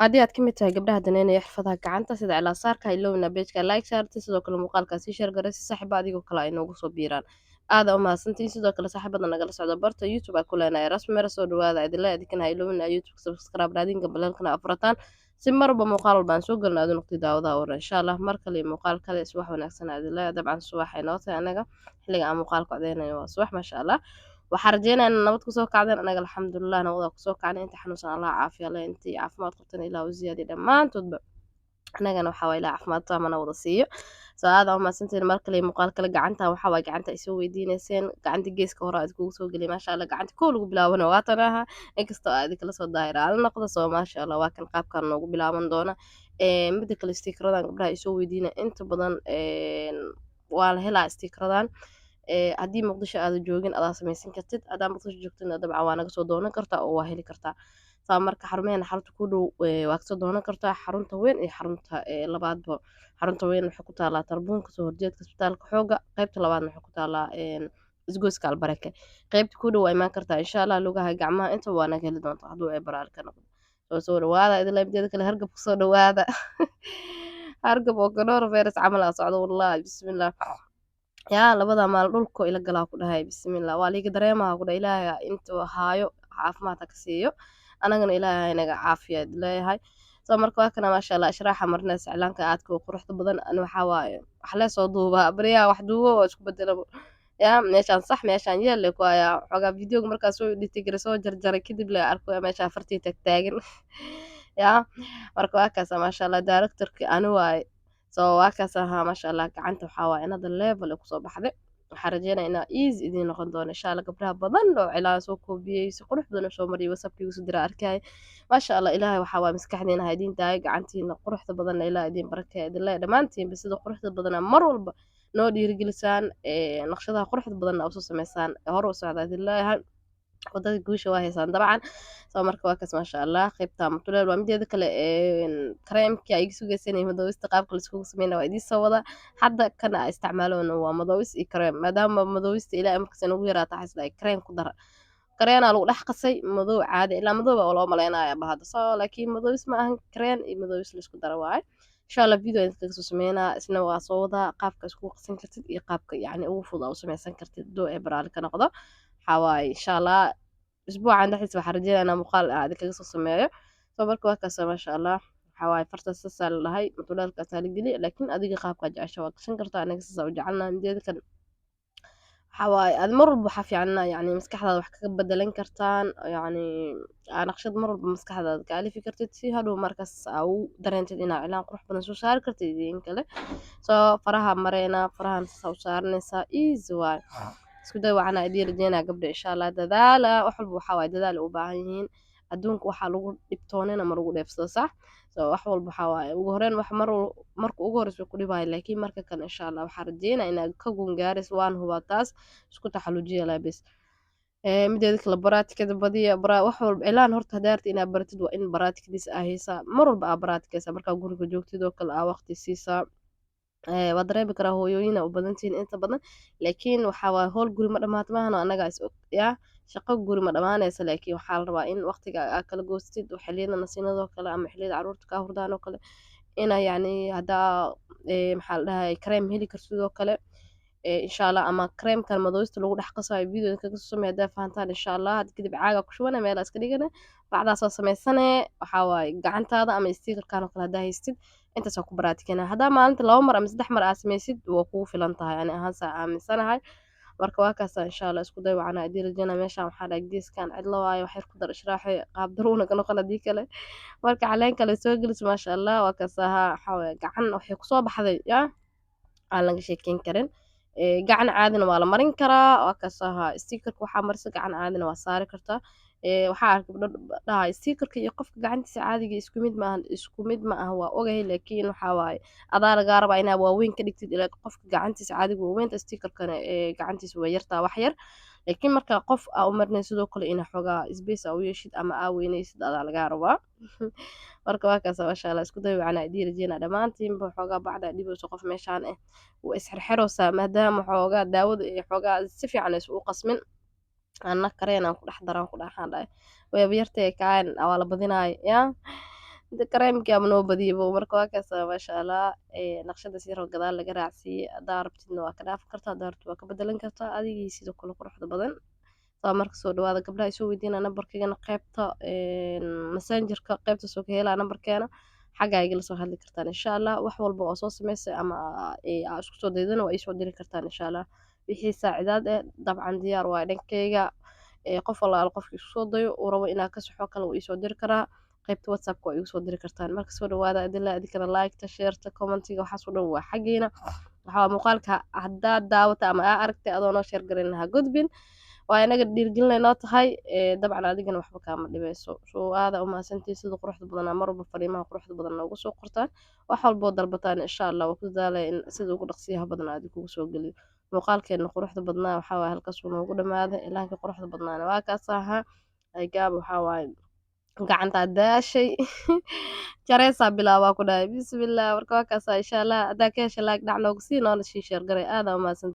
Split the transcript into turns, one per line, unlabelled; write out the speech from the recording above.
haddii aad ka mid tahay gabdhaha daneynaya xirfadaha gacanta sida cilaa-saarka, ha iloowina page-ka like saartay, sidoo kale muuqaalka sii share garay si saaxiibo adigoo kale ay noogu soo biiraan. Aad u mahadsantihiin. Sidoo kale saaxiibada nagala socda barta YouTube aan ku leenahay rasmi mara soo dhawaada idinla idinkana ha iloowina YouTube subscribe raadinka balaalkana afrataan si marba muuqaal walba aan soo galno aad u noqotid daawadaha hore insha Allah. Mar kale iyo muuqaal kale subax wanaagsan idinla dabcan subax ay noo tahay anaga xilliga aan muuqaalka codeynayo waa subax maasha Allah. waxaan rajeynayaa in nabad kusoo kacdeen anaga alxamdulilah nabada kusoo kacnay inta xanuunsan allah caafiya leh intii caafimaad qabtana ilaah u ziyaadiyo dhammaantoodba anagana waxaa waye ilaah caafimaad taamana wada siiyo soo aad aa umahadsantihiin mar kale iyo muuqaal kale gacanta waxaa waye gacanta ay soo weydiineyseen gacanta geeska hore aad kugu soo geliyay maasha allah gacanta kow lagu bilaabana waa tan aha inkastoo aad kala soo daahir aad noqdo soo maasha allah waa kan qaabkan noogu bilaaban doona mida kale stiikaradan gabdhaha ay soo weydiina inta badan waa la helaa stiikaradan haddii muqdisho aada joogin adaa samaysan kartid haddaa muqdisho joogtidna dabcan waa naga soo doonan kartaa oo waa heli kartaa saa marka xarumaheena xarunta ku dhow waa kasoo doonan kartaa xarunta weyn iyo xarunta labaadba xarunta weyn waxay ku taalaa tarbuunka soo horjeedka isbitaalka xooga qaybta labaadna waxay ku taalaa isgoyska albareke qaybta ku dhow waa imaan kartaa insha allah lugaha gacmaha intaba waa naga heli doontaa hadduu ay baraal ka noqdo soo dhawaada idin mideeda kale hargab kusoo dhawaada hargab oo coronavirus camal aa socdo wallahi bismillah yaa labada maal dhulka ila galaa ku dhahay bismillah waa liiga dareemaha ku dhahay ilaahay intuu haayo caafimaad ha ka siiyo anagana ilaahay inaga caafiyaad leeyahay soo marka waa kana maasha allah ishraaxa marnees iclaanka aadka u quruxda badan ani waxaa waaye wax lee soo duubaa bariyaa wax duubo oo isku bedelabo yaa meeshaan sax meeshaan yeelle ku ayaa xoogaa videoga markaas soo dhitigara soo jarjaray kadib la arko meesha afartii tagtaagan yaa marka waa kaasa maasha allah directorki ani waaye soo waa kaas ahaa maasha allah gacanta waxaa waaye inada level ay kusoo baxday waxaan rajeynaya inaa easy idiin noqon doono insha allah gabdhaha badan oo cilaan soo koobiyey si qurux badan soo mariyay whatsappkii ugu dira arkay maasha allah ilaahay waxaa waaye maskaxdiina ha idiin tahay gacantiina quruxda badanna ilaahay idiin barakaya idin leeyahay dhammaantiinba sida quruxda badana mar walba noo dhiirigelisaan naqshadaha quruxda badanna usoo samaysaan hore u socda idin leeyahay wadada guusha waa haysaan dabcan soo marka waa kaas maasha allah qaybta mutuleel waa mideeda kale kareemkii ay sugaysanay madowista qaabka laiskugu sameyna waa idiin soo wada hadda kana a isticmaaloona waa madowis iyo kareem maadaama madowista ilaa markaas nagu yaraata xasla kareem ku dara kareenaa lagu dhex qasay madow caadi ilaa madow baa loo maleynaya bahada soo laakiin madowis ma ahan kareen iyo madowis laisku dara waaye insha allah video inta kaga soo sameynaa isna waa soo wadaa qaabka iskugu qasan kartid iyo qaabka yacni ugu fudud u samaysan kartid doo ee baraali ka noqdo waxawaaye insha allah isbuucan dhexdiisa waxaan rajeynaya inaan muuqaal aad kaga soo sameeyo soo marka waa kaasa maasha allah waxawaaye farta sasaa la dhahay mutulaalkaasaa la geliya laakiin adiga qaabkaa jecesha waa gashan kartaa anaga sasaa u jecelnaha mideeda kan waxawaaye aad mar walba waxaa fiicana yani maskaxdaada wax kaga bedelan kartaan yani naqshad mar walba maskaxdaada ka alifi kartid si hadhow markaas aa u dareentid inaa cilaan qurux badan soo saari kartid idin kale soo faraha mareynaa farahan sasaa u saaranaysaa easy waaye isku day waxaan idin rajeynaa gabdha insha allah dadaala wax walba waxaa waaye dadaal u baahan yihiin adduunka waxaa lagu dhibtoonina ma lagu dheefsado sax soo wax walba waxaa waaye ugu horeyn wax marka ugu horeysa ku dhibaayo laakiin marka kale insha allah waxaa rajeynaa inaad ka gungaarayso waan hubaa taas isku taxalujiya laabis mideeda kale baraatikada badiya wax walba cilaan horta hadaa rabtid inaad baratid waa in baraatikadiisa aa haysaa mar walba aa baraatikaysaa markaa guriga joogtid oo kale aa waqti siisaa waa dareemi karaa hooyooyina u badantihiin inta badan laakiin waxaa waaye howl guri ma dhamaato maahano annagaa is og yaa shaqo guri ma dhamaanaysa laakiin waxaa la rabaa in waqtiga aa kala goostid xilliyada nasiinadoo kale ama xilliyada caruurta kaa hurdaan oo kale ina yacni haddaa maxaa la dhahay kareem heli kartid oo kale insha allah ama kareemkan madowista lagu dhex qasayo videoda kaga soo samey haddaa fahantaan insha allah had kadib caaga ku shubana meelaa iska dhigana bacdaa soo samaysane waxaa waaye gacantaada ama stiikarkan oo kale haddaa haystid intaas waa ku baraatikana haddaa maalinta 2 mar ama 3 mar aa samaysid waa kugu filan tahay ani ahaan saa aaminsanahay marka waa kaasa insha allah isku day waxaan idin rajeynaa meeshaan waxaa dhahay geeskan cidlo waaye wax yar ku dar ishraaxi qaab daruuna ka noqon haddii kale marka caleen kale soo geliso maasha allah waa kaasa waxaa waaye gacan waxay kusoo baxday yaa aan laga sheekeyn karin gacan caadina waa la marin karaa waa kasaha stiikarka waxaa marisa gacan caadina waa saari kartaa waxaa arkay gabdho dhahay stiikarka iyo qofka gacantiisa caadiga isku mid ma aha waa ogahay laakiin waxaa waaye adaa lagaa rabaa inaa waaweyn ka dhigtid ilaa qofka gacantiisa caadiga waaweynta stiikarkana gacantiisa waa yartaa wax yar laakiin marka qof aa u marinay sidoo kale ina xoogaa space aa u yeeshid ama aa weynaysid adaa lagaa rabaa marka waa kaasa maasha allah isku day waxaan idin rajeynaa dhammaantiinba xoogaa bacda dhibayso qof meeshaan ah waa isxirxiraysaa maadaama xoogaa daawada iyo xoogaa si fiican is u qasmin anna kareenaan ku dhex daraan ku dhaxaan dhahay wayba yartay kaan waa la badinaay yaa kareemkii ama noo badiyaba marka waa kaasa maasha allah naqshada si yar oo gadaal laga raacsiiyey haddaa rabtidna waa ka dhaafi kartaa haddaa rabtid waa ka bedelan kartaa adigii sidoo kale quruxda badan saa marka soo dhawaada gabdhaha isoo weydiina nambarkaygana qaybta messengerka qaybta soo ka helaa nambarkeena xaggaa igala soo hadli kartaan insha allah wax walba oo soo samaysay ama aa isku soo daydana waa iisoo diri kartaan insha allah wixii saacidaad eh dabcan diyaar waa dhankayga qof walaalo qofki isku soo dayo uu rabo inaa ka saxo kale wuu iisoo diri karaa qaybta whatsappka waa igu soo diri kartaan marka soo dhawaada adila adikana liketa shareta commentiga waxaas oo dhan waa xaggiina waxaa muuqaalka haddaad daawata ama aa aragtay adoo noo sheer garin ha gudbin waa inaga dhiirgelinay noo tahay dabcan adigana waxba kaama dhibayso soo aada u mahadsantihiin sida quruxda badanaa mar walba fariimaha quruxda badan noogu soo qortaan wax walboo dalbataan insha allah waa ku dadaalaya in sida ugu dhaqsiyaha badan aad kugu soo geliyo muuqaalkeena quruxda badnaa waxaa waaye halkaas uu noogu dhamaaday ilaankii quruxda badnaana waa kaas ahaa aygaab waxaa waaye gacantaa daashay jareysaa bilaabaa ku dhahay bismillah marka waa kaasa insha allah haddaa ka hesha laag dhac noogu sii noona shii sheer garay aada u mahadsan